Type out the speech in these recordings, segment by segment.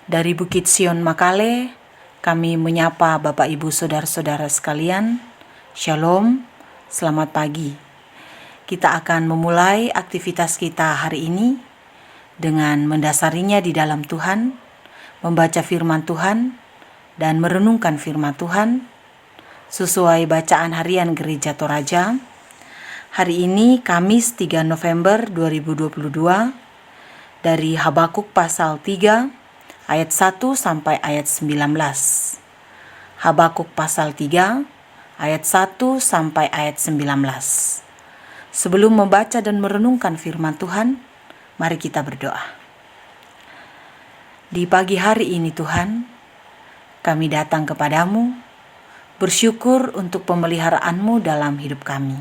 Dari Bukit Sion Makale, kami menyapa Bapak Ibu Saudara-saudara sekalian. Shalom, selamat pagi. Kita akan memulai aktivitas kita hari ini dengan mendasarinya di dalam Tuhan, membaca firman Tuhan, dan merenungkan firman Tuhan sesuai bacaan harian Gereja Toraja. Hari ini Kamis 3 November 2022 dari Habakuk pasal 3 ayat 1 sampai ayat 19. Habakuk pasal 3 ayat 1 sampai ayat 19. Sebelum membaca dan merenungkan firman Tuhan, mari kita berdoa. Di pagi hari ini Tuhan, kami datang kepadamu, bersyukur untuk pemeliharaanmu dalam hidup kami.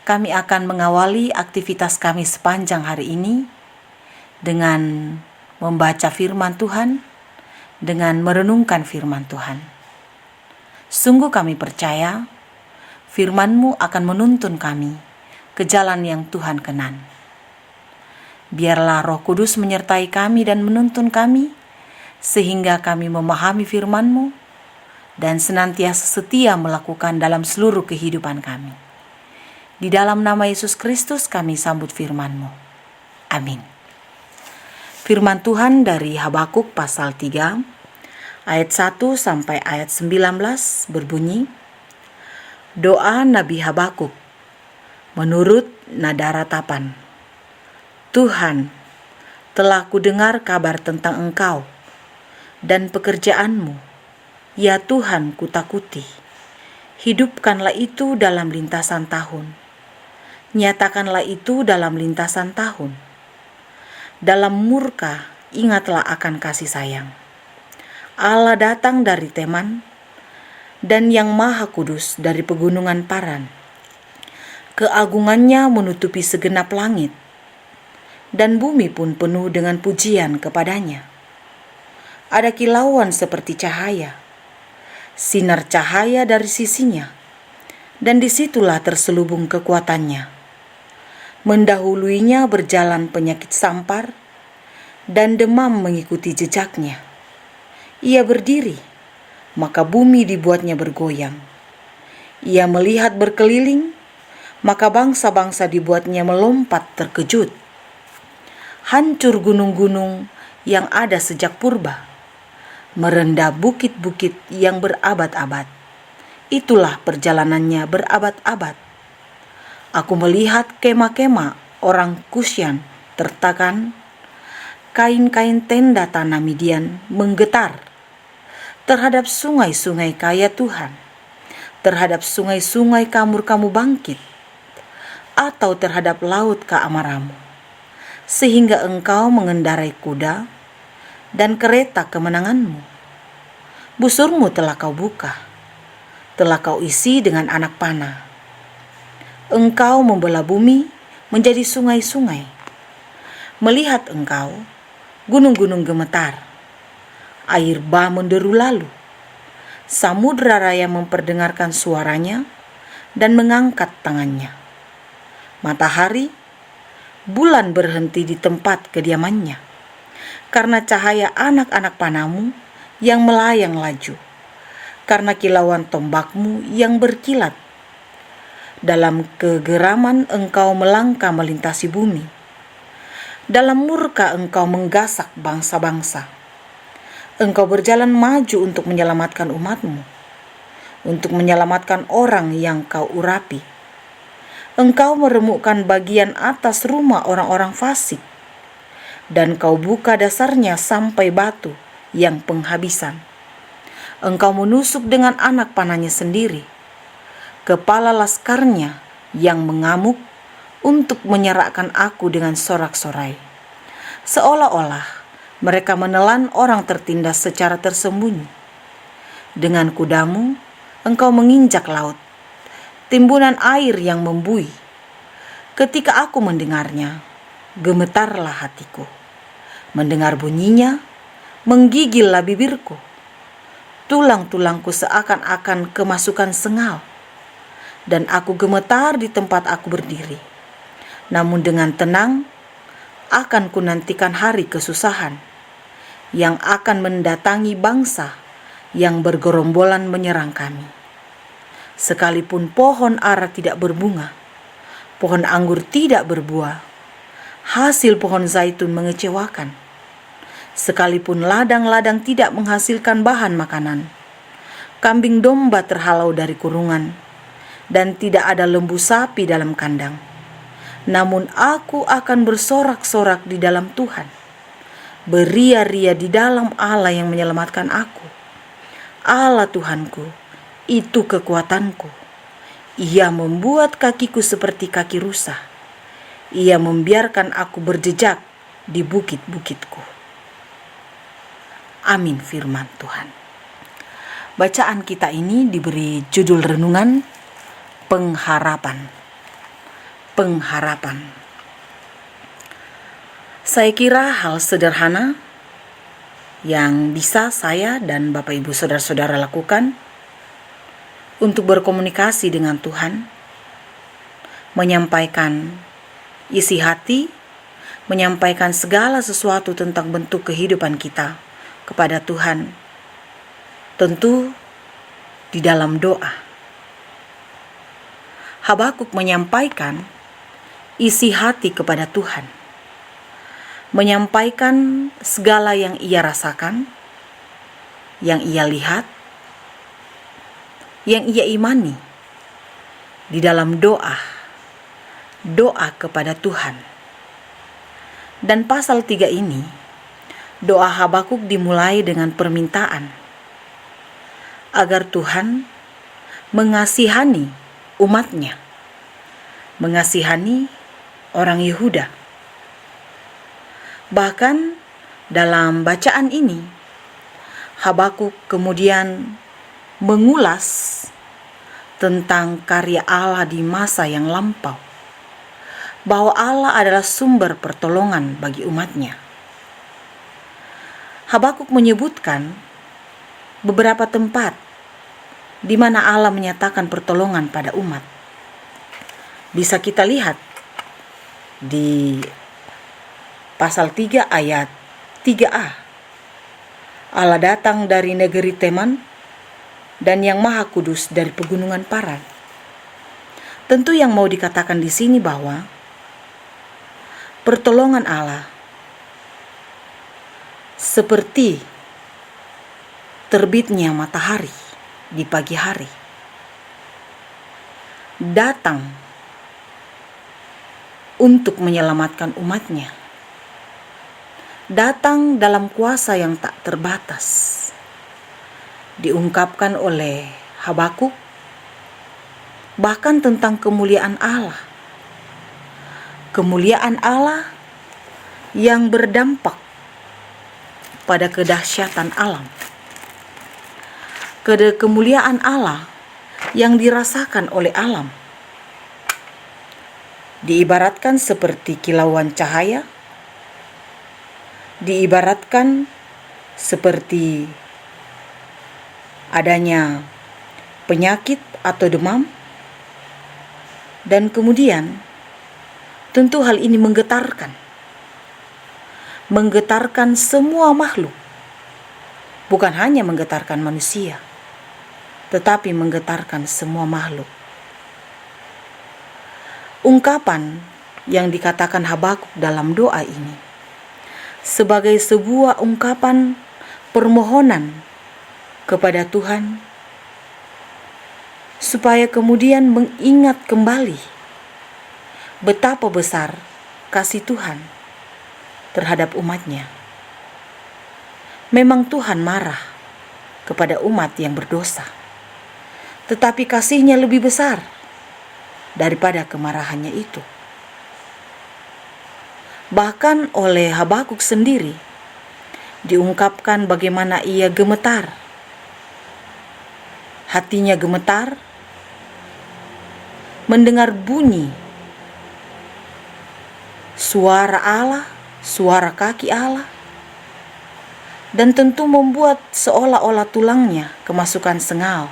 Kami akan mengawali aktivitas kami sepanjang hari ini dengan membaca firman Tuhan, dengan merenungkan firman Tuhan. Sungguh kami percaya, firman-Mu akan menuntun kami ke jalan yang Tuhan kenan. Biarlah Roh Kudus menyertai kami dan menuntun kami, sehingga kami memahami firman-Mu dan senantiasa setia melakukan dalam seluruh kehidupan kami. Di dalam nama Yesus Kristus kami sambut firman-Mu. Amin. Firman Tuhan dari Habakuk pasal 3 ayat 1 sampai ayat 19 berbunyi, Doa Nabi Habakuk menurut nada ratapan. Tuhan, telah kudengar kabar tentang Engkau dan pekerjaan-Mu, ya Tuhan kutakuti. Hidupkanlah itu dalam lintasan tahun. Nyatakanlah itu dalam lintasan tahun. Dalam murka, ingatlah akan kasih sayang. Allah datang dari Teman, dan Yang Maha Kudus dari pegunungan Paran. Keagungannya menutupi segenap langit, dan bumi pun penuh dengan pujian kepadanya. Ada kilauan seperti cahaya, sinar cahaya dari sisinya, dan disitulah terselubung kekuatannya. Mendahuluinya berjalan penyakit sampar, dan demam mengikuti jejaknya. Ia berdiri, maka bumi dibuatnya bergoyang. Ia melihat berkeliling, maka bangsa-bangsa dibuatnya melompat terkejut. Hancur gunung-gunung yang ada sejak purba, merendah bukit-bukit yang berabad-abad. Itulah perjalanannya berabad-abad. Aku melihat kemah-kemah orang Kusyan tertakan, kain-kain tenda tanah Midian menggetar terhadap sungai-sungai kaya Tuhan, terhadap sungai-sungai kamu bangkit, atau terhadap laut keamaramu, sehingga engkau mengendarai kuda dan kereta kemenanganmu. Busurmu telah kau buka, telah kau isi dengan anak panah. Engkau membelah bumi menjadi sungai-sungai. Melihat engkau, gunung-gunung gemetar. Air bah menderu lalu. Samudra raya memperdengarkan suaranya dan mengangkat tangannya. Matahari, bulan berhenti di tempat kediamannya, karena cahaya anak-anak panahmu yang melayang laju, karena kilauan tombakmu yang berkilat. Dalam kegeraman engkau melangkah melintasi bumi. Dalam murka engkau menggasak bangsa-bangsa. Engkau berjalan maju untuk menyelamatkan umatmu, untuk menyelamatkan orang yang kau urapi. Engkau meremukkan bagian atas rumah orang-orang fasik, dan kau buka dasarnya sampai batu yang penghabisan. Engkau menusuk dengan anak panahnya sendiri, kepala laskarnya yang mengamuk untuk menyerakkan aku dengan sorak-sorai. Seolah-olah mereka menelan orang tertindas secara tersembunyi. Dengan kudamu engkau menginjak laut, timbunan air yang membuih. Ketika aku mendengarnya, gemetarlah hatiku. Mendengar bunyinya, menggigillah bibirku. Tulang-tulangku seakan-akan kemasukan sengal, dan aku gemetar di tempat aku berdiri. Namun dengan tenang akan kunantikan hari kesusahan, yang akan mendatangi bangsa yang bergerombolan menyerang kami. Sekalipun pohon ara tidak berbunga, pohon anggur tidak berbuah, hasil pohon zaitun mengecewakan. Sekalipun ladang-ladang tidak menghasilkan bahan makanan, kambing domba terhalau dari kurungan, dan tidak ada lembu sapi dalam kandang. Namun aku akan bersorak-sorak di dalam Tuhan, beria-ria di dalam Allah yang menyelamatkan aku. Allah Tuhanku, itu kekuatanku. Ia membuat kakiku seperti kaki rusa. Ia membiarkan aku berjejak di bukit-bukitku. Amin firman Tuhan. Bacaan kita ini diberi judul renungan pengharapan. Pengharapan. Saya kira hal sederhana yang bisa saya dan Bapak Ibu Saudara-saudara lakukan untuk berkomunikasi dengan Tuhan, menyampaikan isi hati, menyampaikan segala sesuatu tentang bentuk kehidupan kita kepada Tuhan, tentu di dalam doa. Habakuk menyampaikan isi hati kepada Tuhan, menyampaikan segala yang ia rasakan, yang ia lihat, yang ia imani di dalam doa kepada Tuhan. Dan pasal 3 ini, doa Habakuk dimulai dengan permintaan agar Tuhan mengasihani umatnya, mengasihani orang Yehuda. Bahkan dalam bacaan ini, Habakuk kemudian mengulas tentang karya Allah di masa yang lampau, bahwa Allah adalah sumber pertolongan bagi umatnya. Habakuk menyebutkan beberapa tempat di mana Allah menyatakan pertolongan pada umat. Bisa kita lihat di pasal 3 ayat 3a. Allah datang dari negeri Teman dan yang maha kudus dari pegunungan Paran. Tentu yang mau dikatakan di sini bahwa pertolongan Allah seperti terbitnya matahari di pagi hari, datang untuk menyelamatkan umatnya, datang dalam kuasa yang tak terbatas. Diungkapkan oleh Habakuk bahkan tentang kemuliaan Allah. Kemuliaan Allah yang berdampak pada kedahsyatan alam. Kemuliaan Allah yang dirasakan oleh alam. Diibaratkan seperti kilauan cahaya, diibaratkan seperti adanya penyakit atau demam, dan kemudian tentu hal ini menggetarkan semua makhluk, bukan hanya menggetarkan manusia, tetapi menggetarkan semua makhluk. Ungkapan yang dikatakan Habakuk dalam doa ini sebagai sebuah ungkapan permohonan kepada Tuhan supaya kemudian mengingat kembali betapa besar kasih Tuhan terhadap umatnya. Memang Tuhan marah kepada umat yang berdosa, tetapi kasihnya lebih besar daripada kemarahannya itu. Bahkan oleh Habakuk sendiri diungkapkan bagaimana ia gemetar, hatinya gemetar mendengar bunyi suara Allah, suara kaki Allah, dan tentu membuat seolah-olah tulangnya kemasukan sengal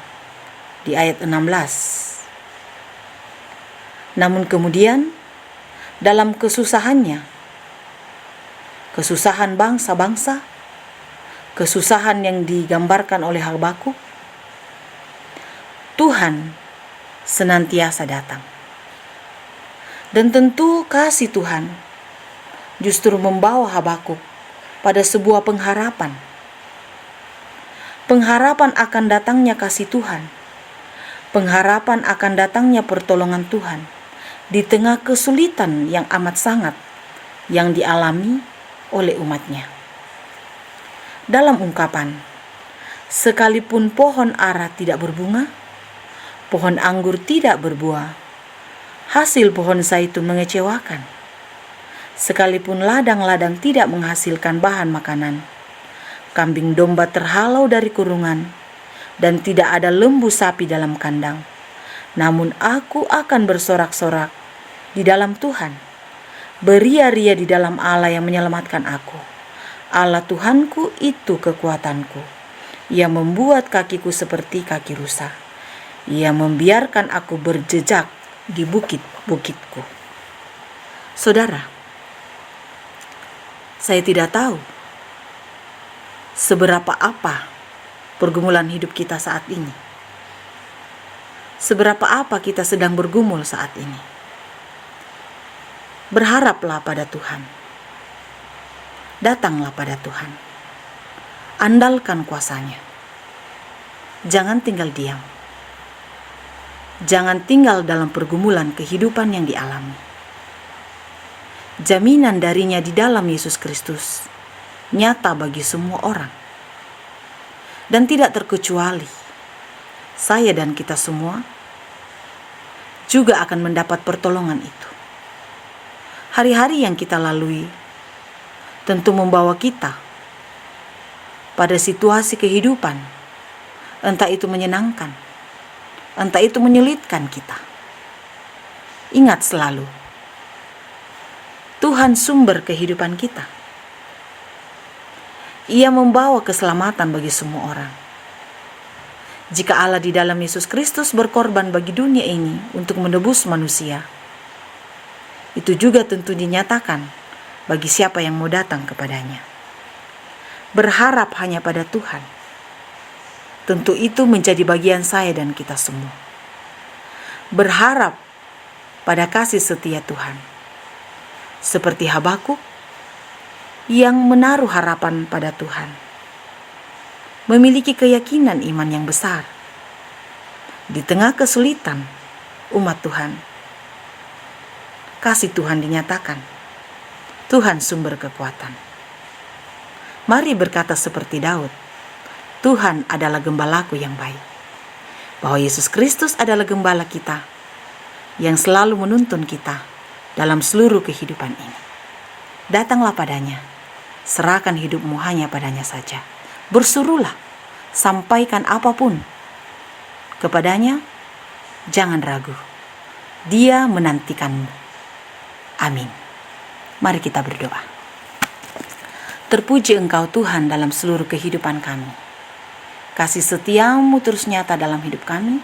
di ayat 16. Namun kemudian dalam kesusahan bangsa-bangsa, kesusahan yang digambarkan oleh Habakuk, Tuhan senantiasa datang. Dan tentu kasih Tuhan justru membawa Habakuk pada sebuah pengharapan. Pengharapan akan datangnya kasih Tuhan. Pengharapan akan datangnya pertolongan Tuhan di tengah kesulitan yang amat sangat yang dialami oleh umatnya. Dalam ungkapan, sekalipun pohon ara tidak berbunga, pohon anggur tidak berbuah, hasil pohon zaitun mengecewakan. Sekalipun ladang-ladang tidak menghasilkan bahan makanan, kambing domba terhalau dari kurungan, dan tidak ada lembu sapi dalam kandang, namun aku akan bersorak-sorak di dalam Tuhan, beria-ria di dalam Allah yang menyelamatkan aku. Allah Tuhanku itu kekuatanku. Ia membuat kakiku seperti kaki rusa. Ia membiarkan aku berjejak di bukit-bukitku. Saudara, saya tidak tahu seberapa apa pergumulan hidup kita saat ini. Seberapa apa kita sedang bergumul saat ini. Berharaplah pada Tuhan. Datanglah pada Tuhan. Andalkan kuasa-Nya. Jangan tinggal diam. Jangan tinggal dalam pergumulan kehidupan yang dialami. Jaminan darinya di dalam Yesus Kristus nyata bagi semua orang. Dan tidak terkecuali, saya dan kita semua juga akan mendapat pertolongan itu. Hari-hari yang kita lalui tentu membawa kita pada situasi kehidupan, entah itu menyenangkan, entah itu menyulitkan kita. Ingat selalu, Tuhan sumber kehidupan kita. Ia membawa keselamatan bagi semua orang. Jika Allah di dalam Yesus Kristus berkorban bagi dunia ini untuk menebus manusia, itu juga tentu dinyatakan bagi siapa yang mau datang kepadanya. Berharap hanya pada Tuhan, tentu itu menjadi bagian saya dan kita semua. Berharap pada kasih setia Tuhan, seperti Habakuk yang menaruh harapan pada Tuhan, memiliki keyakinan iman yang besar. Di tengah kesulitan umat Tuhan, kasih Tuhan dinyatakan. Tuhan sumber kekuatan. Mari berkata seperti Daud, Tuhan adalah gembalaku yang baik. Bahwa Yesus Kristus adalah gembala kita yang selalu menuntun kita dalam seluruh kehidupan ini. Datanglah padanya, serahkan hidupmu hanya padanya saja. Bersuruhlah, sampaikan apapun kepadanya, jangan ragu. Dia menantikanmu. Amin. Mari kita berdoa. Terpuji Engkau Tuhan dalam seluruh kehidupan kami. Kasih setiamu terus nyata dalam hidup kami,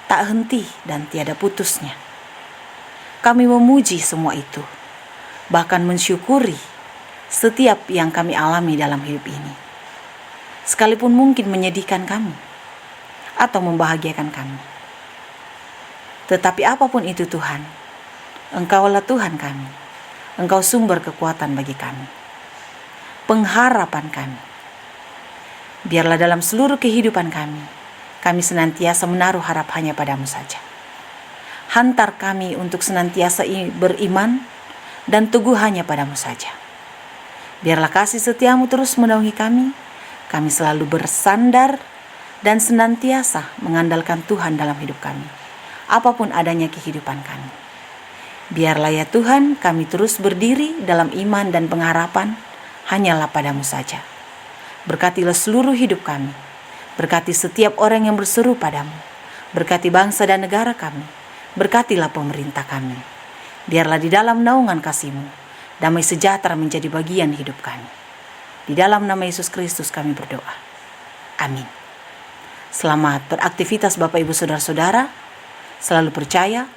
tak henti dan tiada putusnya. Kami memuji semua itu, bahkan mensyukuri setiap yang kami alami dalam hidup ini. Sekalipun mungkin menyedihkan kami, atau membahagiakan kami. Tetapi apapun itu Tuhan, Engkaulah Tuhan kami. Engkau sumber kekuatan bagi kami, pengharapan kami. Biarlah dalam seluruh kehidupan kami senantiasa menaruh harap hanya padamu saja. Hantar kami untuk senantiasa beriman dan teguh hanya padamu saja. Biarlah kasih setiamu terus menaungi kami selalu bersandar dan senantiasa mengandalkan Tuhan dalam hidup kami, apapun adanya kehidupan kami. Biarlah ya Tuhan, kami terus berdiri dalam iman dan pengharapan hanyalah padamu saja. Berkatilah seluruh hidup kami. Berkati setiap orang yang berseru padamu. Berkati bangsa dan negara kami. Berkatilah pemerintah kami. Biarlah di dalam naungan kasih-Mu, damai sejahtera menjadi bagian hidup kami. Di dalam nama Yesus Kristus kami berdoa. Amin. Selamat beraktivitas Bapak Ibu Saudara-saudara. Selalu percaya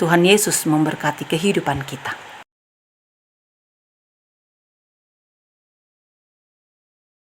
Tuhan Yesus memberkati kehidupan kita.